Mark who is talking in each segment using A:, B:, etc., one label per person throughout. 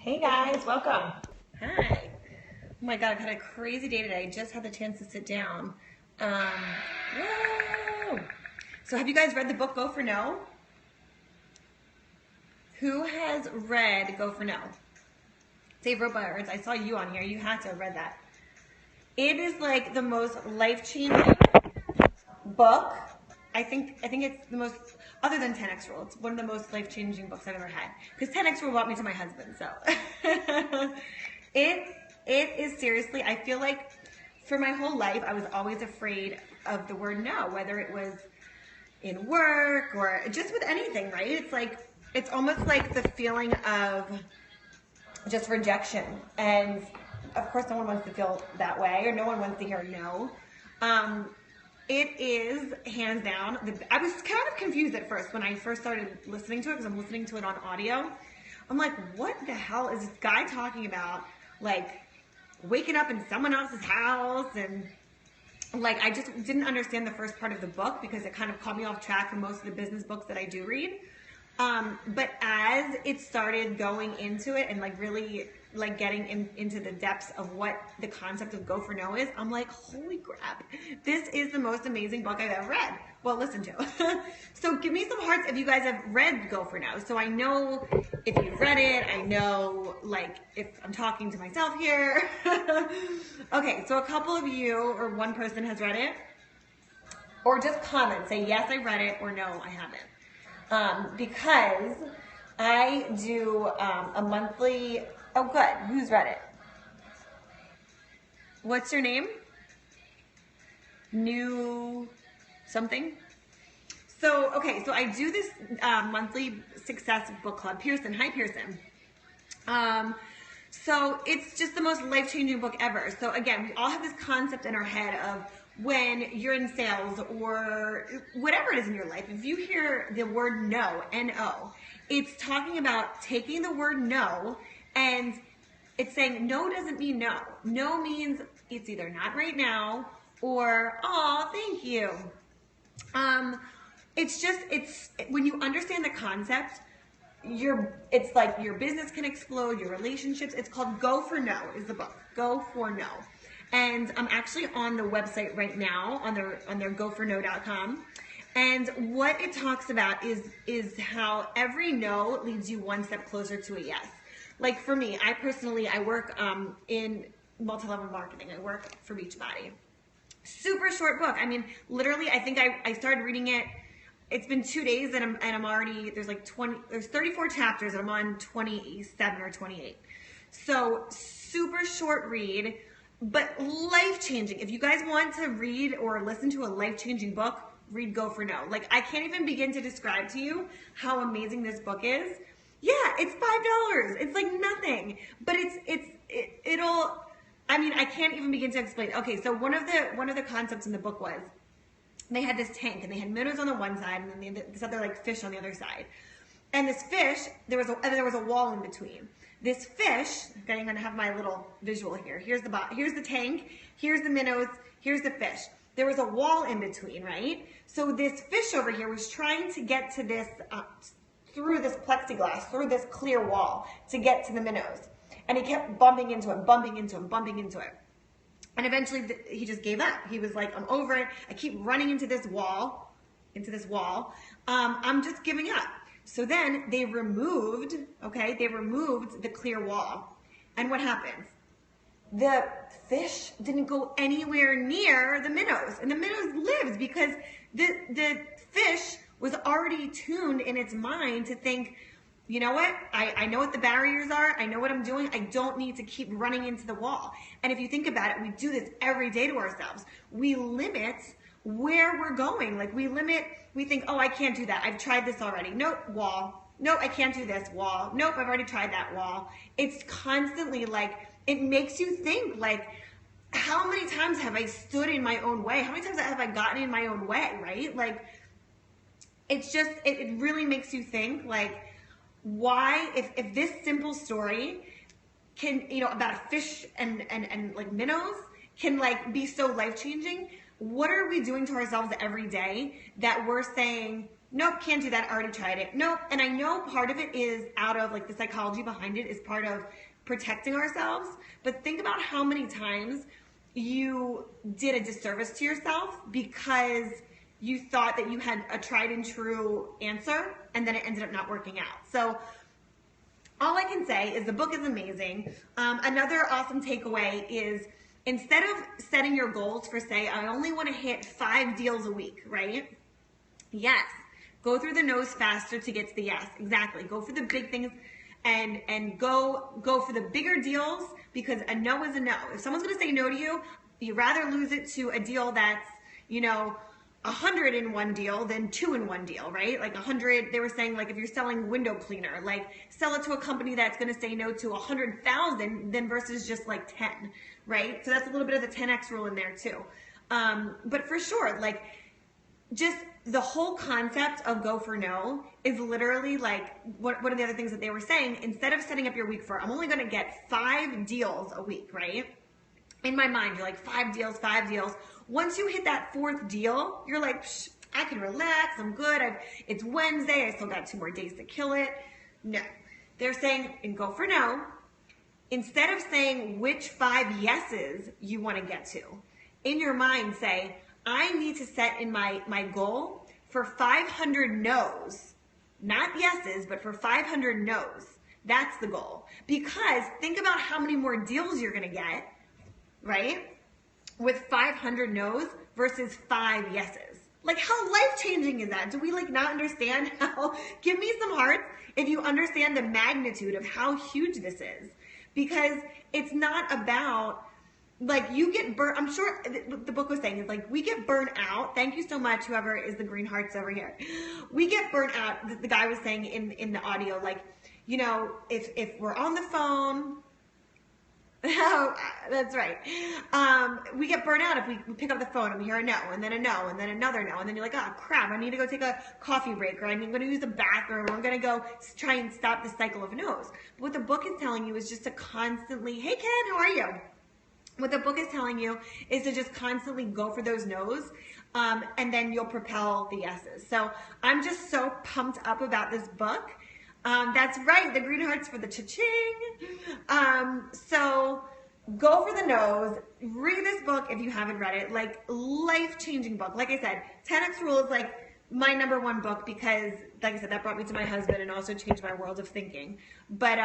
A: Hey guys, welcome. Hi. Oh my God, I've had a crazy day today. I just had the chance to sit down. Whoa. So have you guys read the book Go for No? Who has read Go for No? Dave Robards, I saw you on here. You had to have read that. It is like the most life-changing book. I think it's the most, other than 10X Rule, it's one of the most life-changing books I've ever had. Because 10X Rule brought me to my husband, so. it is seriously, I feel like for my whole life, I was always afraid of the word no, whether it was in work or just with anything, right? It's almost like the feeling of just rejection. And of course, no one wants to feel that way, or no one wants to hear no. It is hands down. I was kind of confused at first when I first started listening to it because I'm listening to it on audio. I'm like, what the hell is this guy talking about? Like waking up in someone else's house, and like I just didn't understand the first part of the book because it kind of caught me off track from most of the business books that I do read. But as it started going into it and like really like getting into the depths of what the concept of Go for No is, I'm like, holy crap, this is the most amazing book I've ever read. Well, listen to. So give me some hearts if you guys have read Go for No. So I know if you've read it, I know like if I'm talking to myself here. Okay, so a couple of you or one person has read it. Or just comment, say yes, I read it, or no, I haven't. Because I do a monthly. Oh, good. Who's read it? What's your name? New something? So, okay, so I do this monthly success book club. Pearson. Hi, Pearson. So it's just the most life-changing book ever. So again, we all have this concept in our head of when you're in sales or whatever it is in your life, if you hear the word no, N-O, it's talking about taking the word no and it's saying no doesn't mean no. No means it's either not right now or, oh, thank you. It's when you understand the concept, it's like your business can explode, your relationships. It's called Go for No is the book. Go for No. And I'm actually on the website right now on their goforno.com. And what it talks about is how every no leads you one step closer to a yes. Like for me, I work in multi-level marketing. I work for Beachbody. Super short book. I mean, literally, I think I started reading it. It's been 2 days and I'm already, there's 34 chapters and I'm on 27 or 28. So super short read, but life-changing. If you guys want to read or listen to a life-changing book, read Go for No. Like I can't even begin to describe to you how amazing this book is. Yeah, it's $5. It's like nothing, but it'll, I mean, I can't even begin to explain. Okay, so one of the concepts in the book was they had this tank and they had minnows on the one side and then they had this other like fish on the other side. And this fish, there was a wall in between. This fish, okay, I'm gonna have my little visual here. Here's the tank, here's the minnows, here's the fish. There was a wall in between, right? So this fish over here was trying to get to this, through this plexiglass, through this clear wall to get to the minnows. And he kept bumping into it, bumping into it, bumping into it. And eventually he just gave up. He was like, I'm over it. I keep running into this wall. I'm just giving up. So then they removed the clear wall. And what happens? The fish didn't go anywhere near the minnows. And the minnows lived because the fish was already tuned in its mind to think, you know what? I know what the barriers are. I know what I'm doing. I don't need to keep running into the wall. And if you think about it, we do this every day to ourselves. We limit where we're going. Like we think, oh, I can't do that. I've tried this already. Nope, wall. Nope, I can't do this, wall. Nope, I've already tried that, wall. It's constantly like, it makes you think like, how many times have I stood in my own way? How many times have I gotten in my own way, right? Like, it's just, it really makes you think like, why, if this simple story can, about a fish and like minnows can like be so life-changing, what are we doing to ourselves every day that we're saying, Nope, can't do that. Already tried it. Nope. And I know part of it is out of like the psychology behind it is part of protecting ourselves. But think about how many times you did a disservice to yourself because you thought that you had a tried and true answer and then it ended up not working out. So all I can say is the book is amazing. Another awesome takeaway is instead of setting your goals for, say, I only want to hit 5 deals a week, right? Yes. Go through the no's faster to get to the yes. Exactly. Go for the big things and go for the bigger deals because a no is a no. If someone's going to say no to you, you'd rather lose it to a deal that's, 100 in one deal than 2 in one deal, right? Like 100, they were saying like if you're selling window cleaner, like sell it to a company that's going to say no to 100,000 then versus just like 10, right? So that's a little bit of the 10x rule in there too. But for sure, like just the whole concept of go for no is literally like one of the other things that they were saying, instead of setting up your week for, I'm only going to get 5 deals a week, right? In my mind, you're like 5 deals. Once you hit that 4th deal, you're like, psh, I can relax, I'm good. It's Wednesday, I still got 2 more days to kill it. No. They're saying, in go for no, instead of saying which 5 yeses you want to get to, in your mind say, I need to set in my goal for 500 no's, not yeses, but for 500 no's. That's the goal. Because think about how many more deals you're going to get, right? With 500 no's versus 5 yeses. Like how life-changing is that? Do we like not understand how, give me some hearts if you understand the magnitude of how huge this is. Because it's not about, like you get burnt, I'm sure the book was saying is like, we get burnt out. Thank you so much, whoever is the green hearts over here. We get burnt out, the guy was saying in the audio, like, if we're on the phone, oh, that's right. We get burnt out if we pick up the phone and we hear a no, and then a no, and then another no, and then you're like, oh crap, I need to go take a coffee break, or I'm going to use the bathroom, or I'm going to go try and stop the cycle of no's. But what the book is telling you is just to constantly, hey Ken, how are you? What the book is telling you is to just constantly go for those no's, and then you'll propel the yeses. So I'm just so pumped up about this book. That's right, the green hearts for the cha-ching. So go for the no's. Read this book if you haven't read it. Like, life-changing book. Like I said, 10X Rule is like my #1 book because, like I said, that brought me to my husband and also changed my world of thinking. But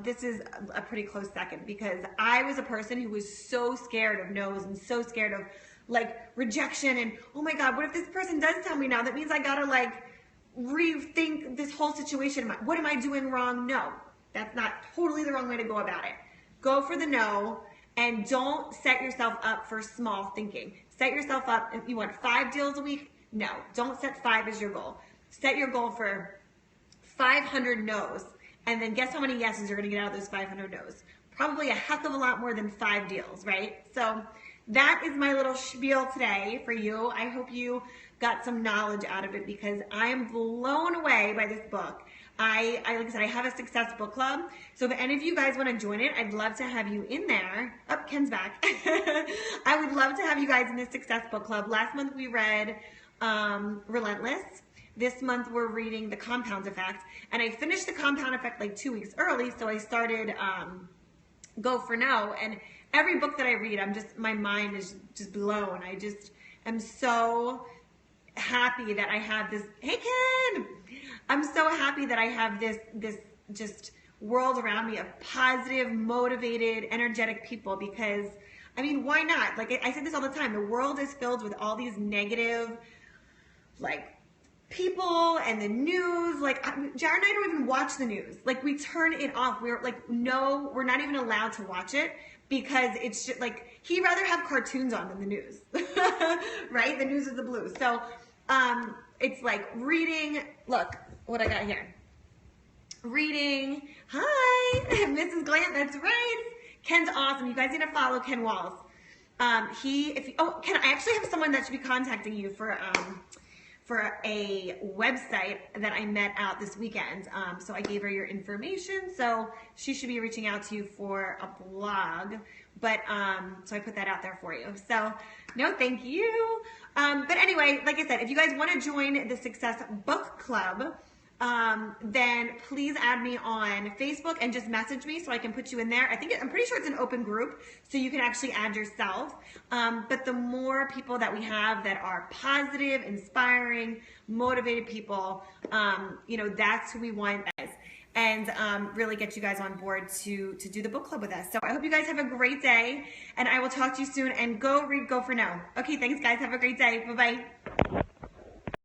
A: this is a pretty close second because I was a person who was so scared of no's and so scared of like rejection and, oh my God, what if this person does tell me now? That means I gotta like rethink this whole situation. What am I doing wrong? No, that's not totally the wrong way to go about it. Go for the no and don't set yourself up for small thinking. Set yourself up, if you want 5 deals a week, no, don't set 5 as your goal. Set your goal for 500 no's, and then guess how many yeses you're gonna get out of those 500 no's? Probably a heck of a lot more than 5 deals, right? So that is my little spiel today for you. I hope you got some knowledge out of it because I am blown away by this book. Like I said, I have a Success Book Club. So if any of you guys want to join it, I'd love to have you in there. Oh, Ken's back. I would love to have you guys in the Success Book Club. Last month we read Relentless. This month we're reading The Compound Effect. And I finished The Compound Effect like 2 weeks early, so I started Go for No. And every book that I read, my mind is just blown. I just am so happy that I have this, hey Ken! I'm so happy that I have this just world around me of positive, motivated, energetic people because, I mean, why not? Like I say this all the time, the world is filled with all these negative, like, people and the news. Like, Jared and I don't even watch the news. Like, we turn it off. We're like, no, we're not even allowed to watch it because it's just like, he'd rather have cartoons on than the news, right? The news is the blues. So, it's like reading, look what I got here. Reading, hi, Mrs. Glant, that's right. Ken's awesome. You guys need to follow Ken Walls. Ken, I actually have someone that should be contacting you for for a website that I met out this weekend. So I gave her your information. So she should be reaching out to you for a blog. But so I put that out there for you. So no, thank you. But anyway, like I said, if you guys want to join the Success Book Club, then please add me on Facebook and just message me so I can put you in there. I'm pretty sure it's an open group, so you can actually add yourself. But the more people that we have that are positive, inspiring, motivated people, that's who we want, guys. And really get you guys on board to do the book club with us. So I hope you guys have a great day, and I will talk to you soon. And go read Go For Now. Okay, thanks guys. Have a great day. Bye-bye.